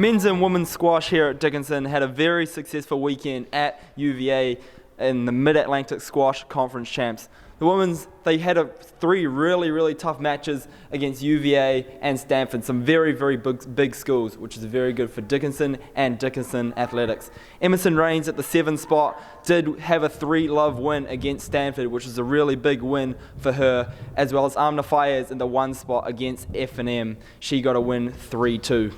Men's and women's squash here at Dickinson had a very successful weekend at UVA in the Mid-Atlantic Squash Conference Champs. The women's, they had three really tough matches against UVA and Stanford, some very big schools, which is very good for Dickinson and Dickinson Athletics. Emerson Rains at the 7th spot did have a 3-love win against Stanford, which is a really big win for her, as well as Amna Fayez in the 1 spot against F&M. She got a win 3-2.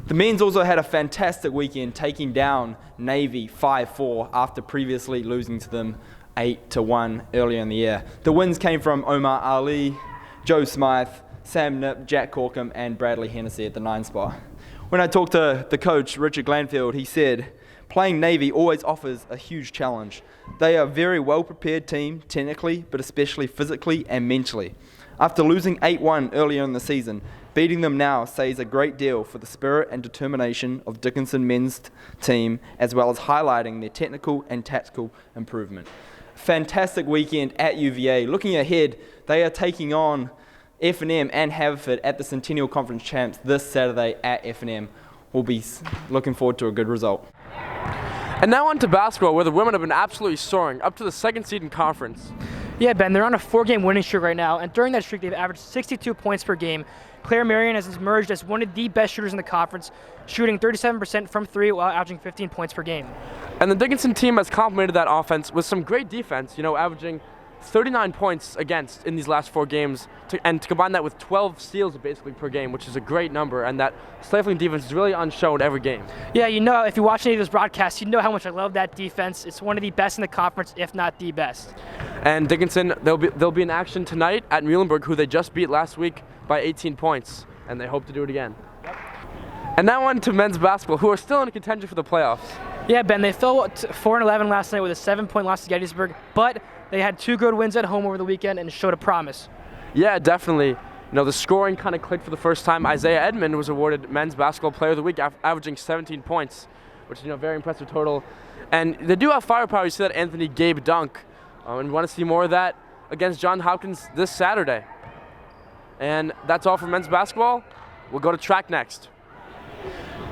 The men's also had a fantastic weekend, taking down Navy 5-4 after previously losing to them 8-1 earlier in the year. The wins came from Omar Ali, Joe Smythe, Sam Nip, Jack Corkum, and Bradley Hennessy at the 9 spot. When I talked to the coach, Richard Glanfield, he said, playing Navy always offers a huge challenge. They are a very well-prepared team, technically, but especially physically and mentally. After losing 8-1 earlier in the season, beating them now says a great deal for the spirit and determination of Dickinson men's team, as well as highlighting their technical and tactical improvement. Fantastic weekend at UVA. Looking ahead, they are taking on F&M and Haverford at the Centennial Conference Champs this Saturday at F&M. We'll be looking forward to a good result. And now on to basketball, where the women have been absolutely soaring, up to the 2nd seed in conference. Yeah, Ben, they're on a 4-game winning streak right now, and during that streak, they've averaged 62 points per game. Claire Marion has emerged as one of the best shooters in the conference, shooting 37% from 3 while averaging 15 points per game. And the Dickinson team has complemented that offense with some great defense, averaging 39 points against in these last 4 games, and to combine that with 12 steals basically per game, which is a great number, and that stifling defense is really unshowed every game. Yeah, if you watch any of those broadcasts, you know how much I love that defense. It's one of the best in the conference, if not the best. And Dickinson, they'll be in action tonight at Muhlenberg, who they just beat last week by 18 points, and they hope to do it again. Yep. And now on to men's basketball, who are still in contention for the playoffs. Yeah, Ben, they fell 4-11 last night with a 7-point loss to Gettysburg, but they had 2 good wins at home over the weekend and showed a promise. Yeah, definitely. The scoring kind of clicked for the first time. Isaiah Edmond was awarded Men's Basketball Player of the Week, averaging 17 points, which is a very impressive total. And they do have firepower. You see that Anthony Gabe dunk. And you want to see more of that against Johns Hopkins this Saturday. And that's all for men's basketball. We'll go to track next.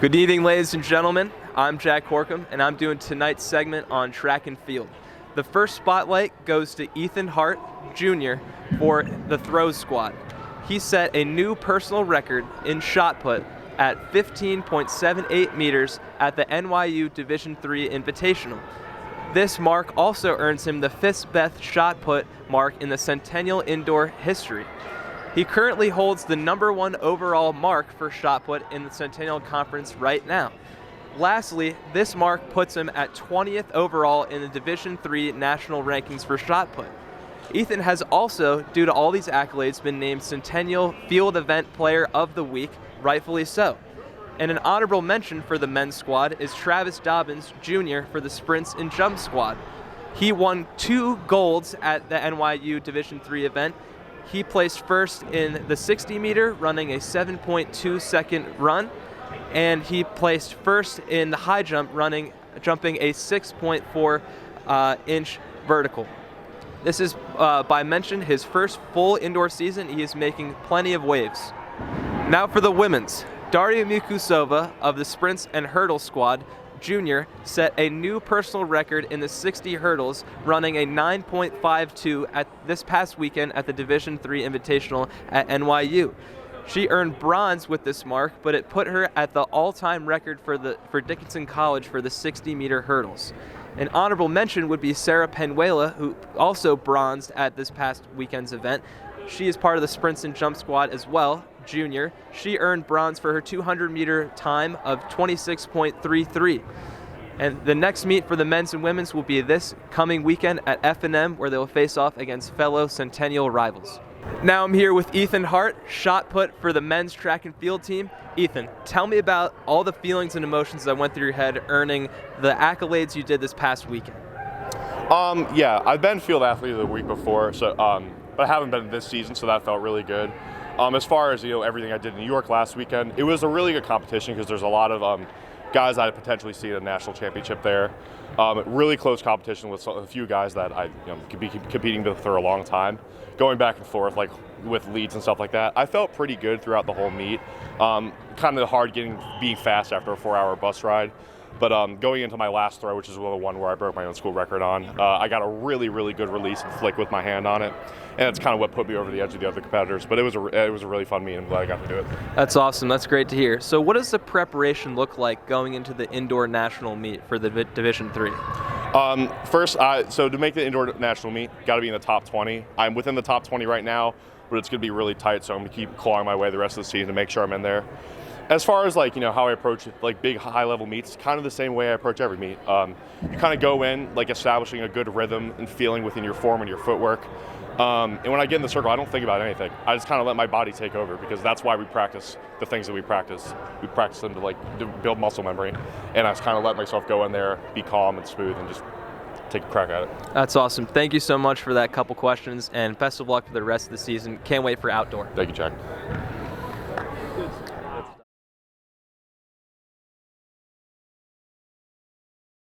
Good evening, ladies and gentlemen. I'm Jack Corkum, and I'm doing tonight's segment on track and field. The first spotlight goes to Ethan Hart, Jr. for the throws squad. He set a new personal record in shot put at 15.78 meters at the NYU Division III Invitational. This mark also earns him the 5th best shot put mark in the Centennial Indoor history. He currently holds the #1 overall mark for shot put in the Centennial Conference right now. Lastly, this mark puts him at 20th overall in the Division III national rankings for shot put. Ethan has also, due to all these accolades, been named Centennial Field Event Player of the Week, rightfully so. And an honorable mention for the men's squad is Travis Dobbins, Jr. for the sprints and jump squad. He won 2 golds at the NYU Division III event. He placed first in the 60-meter, running a 7.2-second run, and he placed first in the high jump, jumping a 6.4-inch vertical. This is, by mention, his first full indoor season. He is making plenty of waves. Now for the women's. Daria Mikusova of the sprints and hurdle squad, Jr., set a new personal record in the 60 hurdles, running a 9.52 at this past weekend at the Division III Invitational at NYU. She earned bronze with this mark, but it put her at the all-time record for Dickinson College for the 60-meter hurdles. An honorable mention would be Sarah Penuela, who also bronzed at this past weekend's event. She is part of the sprints and jump squad as well, Jr. She earned bronze for her 200-meter time of 26.33. And the next meet for the men's and women's will be this coming weekend at F&M, where they will face off against fellow Centennial rivals. Now I'm here with Ethan Hart, shot put for the men's track and field team. Ethan, tell me about all the feelings and emotions that went through your head earning the accolades you did this past weekend. Yeah, I've been field athlete of the week before, so but I haven't been this season, so that felt really good. As far as everything I did in New York last weekend, it was a really good competition because there's a lot of guys I'd potentially see at a national championship there. Really close competition with a few guys that I could be competing with for a long time, going back and forth like with leads and stuff like that. I felt pretty good throughout the whole meet. Kind of hard being fast after a 4-hour bus ride. But going into my last throw, which is the one where I broke my own school record on, I got a really, really good release and flick with my hand on it. And it's kind of what put me over the edge of the other competitors. But it was a really fun meet, and I'm glad I got to do it. That's awesome. That's great to hear. So what does the preparation look like going into the indoor national meet for the Division III? First, so to make the indoor national meet, got to be in the top 20. I'm within the top 20 right now, but it's going to be really tight, so I'm going to keep clawing my way the rest of the season to make sure I'm in there. As far as how I approach like big high-level meets, kind of the same way I approach every meet. You kind of go in like establishing a good rhythm and feeling within your form and your footwork. And when I get in the circle, I don't think about anything. I just kind of let my body take over, because that's why we practice the things that we practice. We practice them to build muscle memory, and I just kind of let myself go in there, be calm and smooth, and just take a crack at it. That's awesome. Thank you so much for that couple questions, and best of luck for the rest of the season. Can't wait for outdoor. Thank you, Jack.